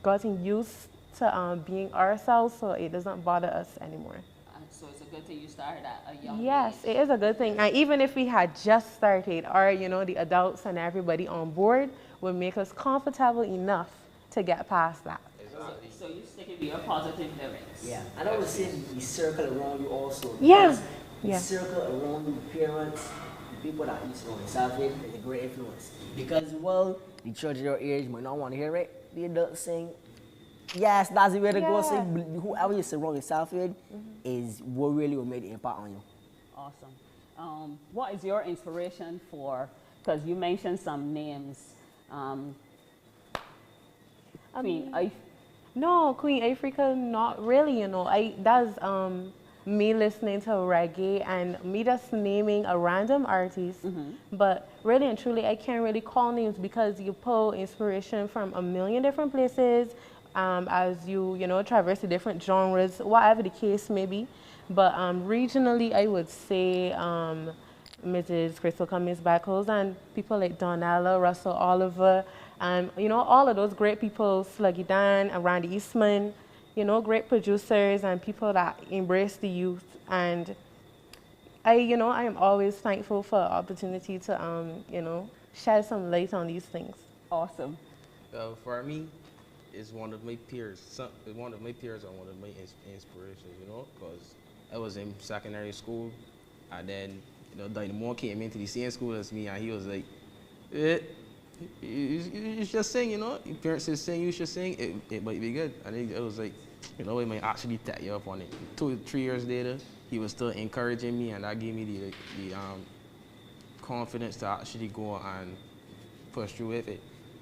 gotten used to being ourselves, so it doesn't bother us anymore. So it's a good thing you started at a young Yes, age. it is a good thing. And even if we had just started, or the adults and everybody on board would make us comfortable enough to get past that. So you sticking to your positive lyrics. Yeah, and I would say the circle around you also. Yeah. The circle around you, parents, the people that you surround yourself with, is a great influence. Because, well, the children your age might not want to hear it. The adults sing, yes, that's the way to go. So whoever you surround yourself with is what really will make the impact on you. Awesome. What is your inspiration for, because you mentioned some names, Queen Africa, not really, that's me listening to reggae and me just naming a random artist. But really and truly, I can't really call names because you pull inspiration from a million different places as you traverse the different genres, whatever the case may be. But regionally, I would say Mrs. Crystal Cummings Beckles and people like Donella, Russell Oliver, all of those great people, Sluggy Dan and Randy Eastman, great producers and people that embrace the youth. And I am always thankful for the opportunity to, shed some light on these things. Awesome. For me, it's one of my peers. One of my peers are one of my inspirations, because I was in secondary school, and then, Dynamo came into the same school as me, and he was like, you should sing, Your parents say sing, you should sing. It might be good. And it was like, it might actually take you up on it. 2 or 3 years later, he was still encouraging me, and that gave me the confidence to actually go and push through with it.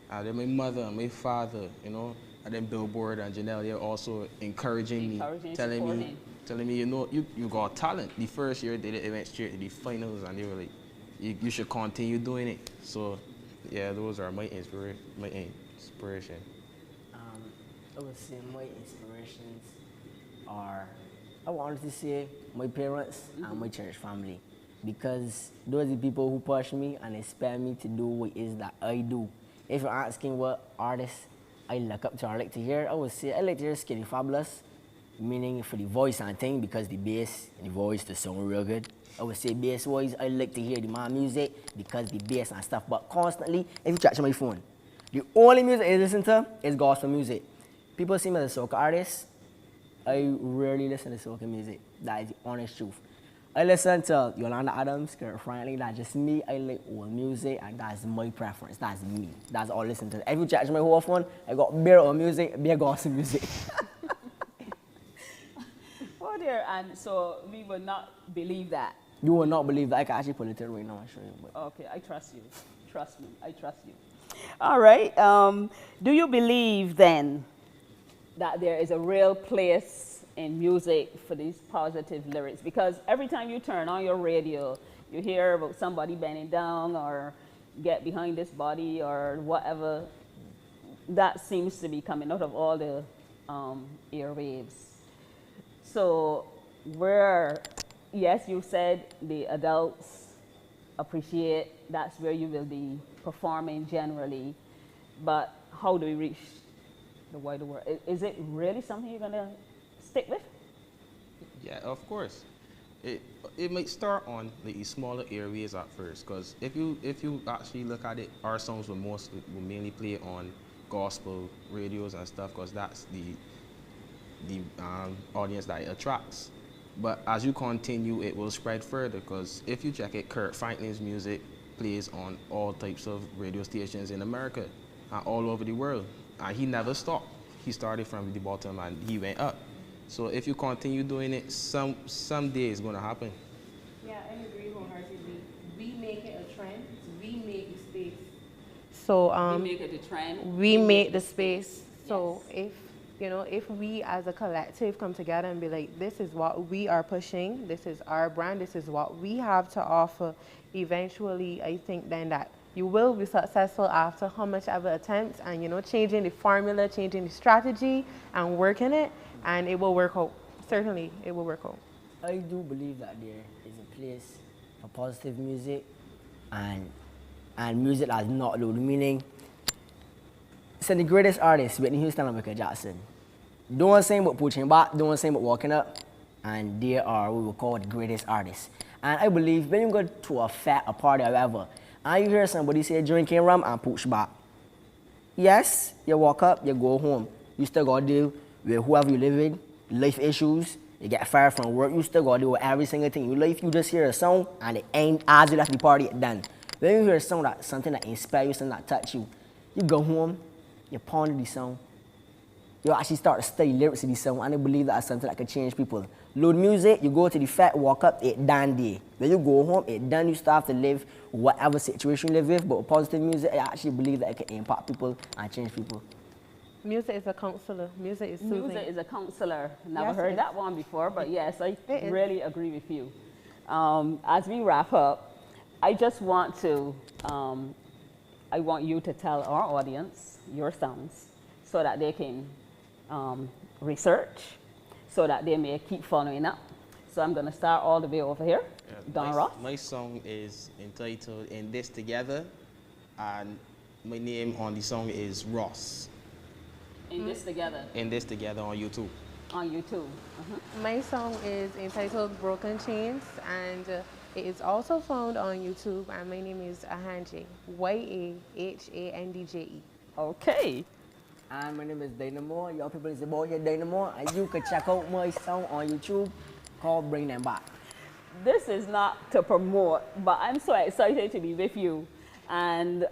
And then my mother and my father, and then Billboard and Janelle, they're also encouraging me, telling me, you got talent. The first year they went straight to the finals, and they were like, you should continue doing it. So, yeah, those are my inspiration. I would say my inspirations are, I wanted to say my parents and my church family, because those are the people who push me and inspire me to do what it is that I do. If you're asking what artists I look up to or like to hear, I would say I like to hear Skinny Fabulous, meaning for the voice and thing, because the bass and the voice, the song real good. I would say bass voice, I like to hear the man music because the bass and stuff, but constantly, if you catch my phone, the only music I listen to is gospel music. People see me as a soca artist. I rarely listen to soca music. That is the honest truth. I listen to Yolanda Adams, Kurt Franklin. That's just me. I like old music, and that's my preference. That's me. That's all I listen to. If you check my whole phone, I got bare old music, bare gospel music. Oh dear, and so we would not believe that. You will not believe that. I can actually pull it in right now and show you. But. Okay, I trust you. Trust me, I trust you. All right. Do you believe then that there is a real place in music for these positive lyrics? Because every time you turn on your radio, you hear about somebody bending down or get behind this body or whatever. That seems to be coming out of all the airwaves. So yes, you said the adults appreciate, that's where you will be performing generally, but how do we reach the wider world? Is it really something you're going to stick with? Yeah, of course. It might start on the smaller areas at first, because if you actually look at it, our songs will mainly play on gospel radios and stuff, because that's the audience that it attracts. But as you continue, it will spread further, because if you check it, Kurt Franklin's music plays on all types of radio stations in America and all over the world, and he never stopped. He started from the bottom and he went up. So if you continue doing it, someday it's going to happen. Yeah, I agree wholeheartedly. We make it a trend. We make the space. So we make it a trend. We make the space. So if we as a collective come together and be like, this is what we are pushing, this is our brand, this is what we have to offer, eventually I think then that you will be successful after how much ever attempts and changing the formula, changing the strategy and working it, and it will work out. Certainly it will work out. I do believe that there is a place for positive music and music that's not loud, meaning some of the greatest artists, Whitney Houston and Michael Jackson, don't sing about pushing back, don't sing about walking up, and they are what we call the greatest artists. And I believe when you go to a party or whatever, and you hear somebody say drinking rum and push back, yes, you walk up, you go home, you still got to deal with whoever you live with, life issues, you get fired from work, you still got to deal with every single thing. You just hear a song and it ain't as you left the party, it's done. When you hear a song that something that inspires you, something that touch you, you go home, you ponder the song, you actually start to study lyrics of the song, and I believe that's something that can change people. Load music, you go to the fat, walk up, it done day. When you go home, it done, you start to live whatever situation you live with, but with positive music, I actually believe that it can impact people and change people. Music is a counselor. Music is soothing. Music is a counselor. Never Yes, heard it that is. one before, but yes, I It is. really agree with you. As we wrap up, I just want to, I want you to tell our audience your songs so that they can research, so that they may keep following up. So I'm going to start all the way over here. Don Ross. My song is entitled In This Together, and my name on the song is Ross. In This Together. In This Together on YouTube. On YouTube. My song is entitled Broken Chains, and it is also found on YouTube, and my name is Ahandje, Yahandje. Okay. And my name is Dynamo. Y'all people is about here Dynamo, and you can check out my song on YouTube called Bring Them Back. This is not to promote, but I'm so excited to be with you. And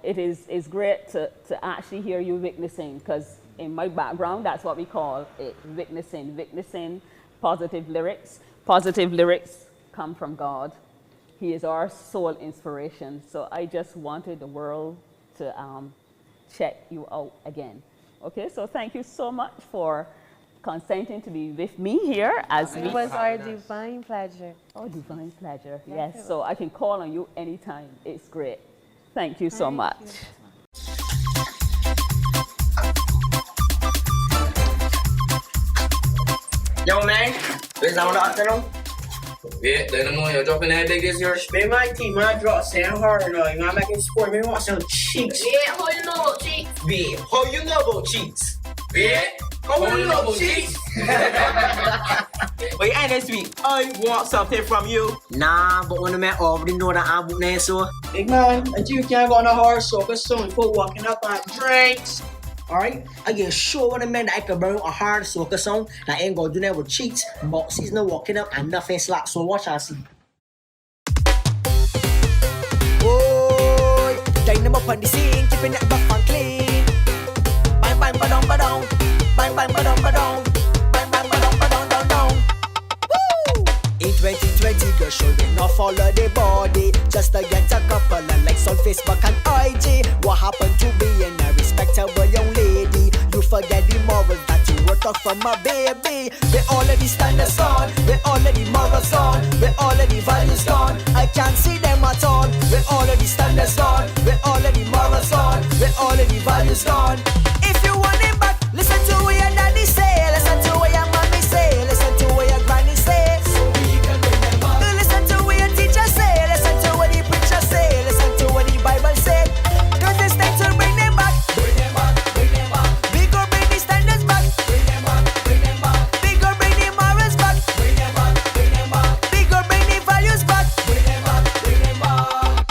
it's great to actually hear you witnessing, because in my background, that's what we call it, witnessing positive lyrics. Positive lyrics come from God. He is our sole inspiration. So I just wanted the world to check you out again. Okay, so thank you so much for consenting to be with me here as It was our divine pleasure. Oh, divine pleasure. Yes, Yes, so I can call on you anytime. It's great. Thank you so much. Yo, man, is that what I know? Yeah, Dynamo, you're dropping that big this year? Man, my team, I drop Sam hard now. You know, I'm making sport. Man, want some cheeks. Yeah, how you know about cheeks? Yeah, how you know about cheeks? Yeah. Come on, little cheeks. Wait, and this week, I want something from you. Nah, but when the man already know that I'm booked there, so. Big man, until you can't go on a horse, so cause soon for walking up on drinks. Alright? I get sure with the man that I can burn a hard soca song that ain't gonna do that with cheats, but seasonal walking up and nothing slack, so watch and see. Boy, dynamo on the scene, keeping that buff and clean. Bang bang ba dong ba dong, bang bang ba dong ba dong, bang bang ba dong ba dong dong dong. Woo! In 2020, girls showing off all of their body, just to get a couple of likes on Facebook and IG. What happened to being a respectable young lady? You forget the morals that you were taught from a baby. We already standards gone, we already morals gone, we already values gone. I can't see them at all. We already standards gone, we already morals gone, we already values gone. If you want it back, listen to what your daddy say, listen to what your mommy say, listen to what your granny say. So we can bring them back. Listen to what your teacher say, listen to what the preacher say, listen to what the Bible say. Cause it's time to bring them back. Bring them back, bring them back. We go bring the standards back. Bring them back, bring them back. We go bring the morals back. Bring them back, bring them back. We go bring the values back. Bring them back, bring them back.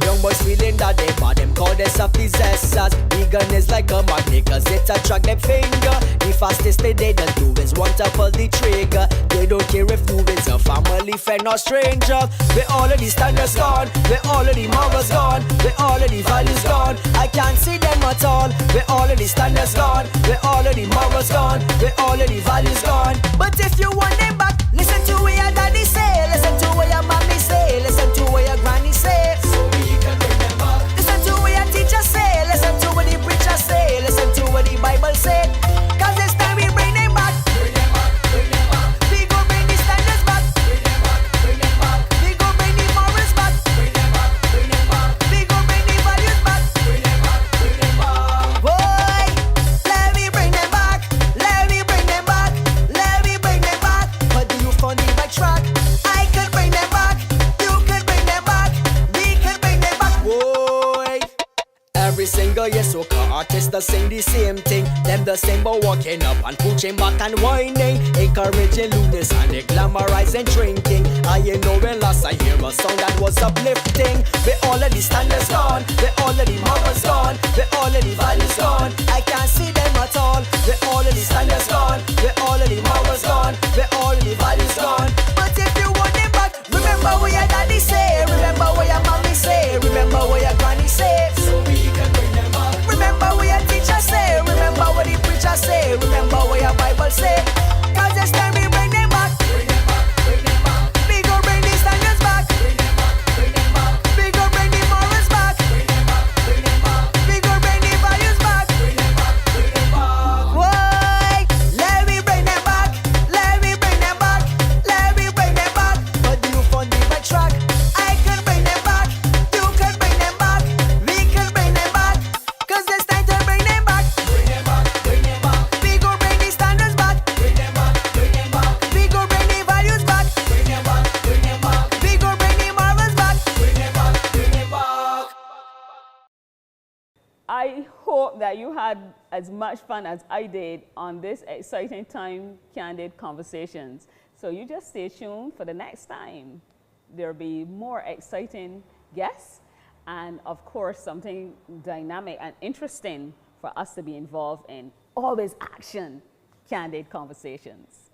Young boys feeling that they bought them, call themselves possessors. Vegan is like a magnet cause it attract them finger. The fastest they do is want to pull the trigger. They don't care if you is a family, friend or stranger. We already standards gone, we already morals gone, we already values gone. I can't see them at all. We already standards gone, we already morals gone, we already values gone. But if you want them back, listen to what your daddy say, listen to what your mommy say, listen to what your granny say. So we can bring them back. Listen to what your teacher say, listen to what the preacher say, listen to what the Bible say. Cause this time we bring them back. Bring them back, bring them back. We go bring the standards back. Bring them back, bring them back. We go bring the morals back. Bring them back, bring them back. We go bring the values back. Bring them back, bring them back. Boy, let me bring them back. Let me bring them back. Let me bring them back. But do you find the right track? I can bring them back. You can bring them back. We can bring them back. Boy. Every single year soca artists that sing the same thing. Them the same but walking up and pushing back and whining, encouraging lewdness and they glamorizing drinking. I ain't know when last I hear a song that was uplifting. We already standards gone, we already morals gone, we already values gone. I can't see them at all. We already standards gone, we already morals gone, we already values gone. But if you want them back, remember what your daddy say, remember what your mommy say, remember what your granny say. So we can bring them back. Remember what your teacher say, remember what the preacher say, remember what your Bible say. Cause this time we bring them back. Bring them back, bring them back. We go bring the standards back. Bring them back, bring them back. We go bring the morals back. Bring them back, bring them back. We go bring the values back. Bring them back, bring them back. Why? Let me bring them back. Let me bring them back. Let me bring them back. But do you find the right track? I can bring them back. You can bring them back. We can bring them back. Cause it's time to bring them back. Bring them back, bring them back. We go bring the standards back. Bring them back, bring them back. We go bring the values back. Bring them back, bring them back. We go bring the morals back. Bring them back, bring them back. I hope that you had as much fun as I did on this exciting time Candid Conversations. So you just stay tuned for the next time. There'll be more exciting guests and of course something dynamic and interesting for us to be involved in. Always action, Candid Conversations.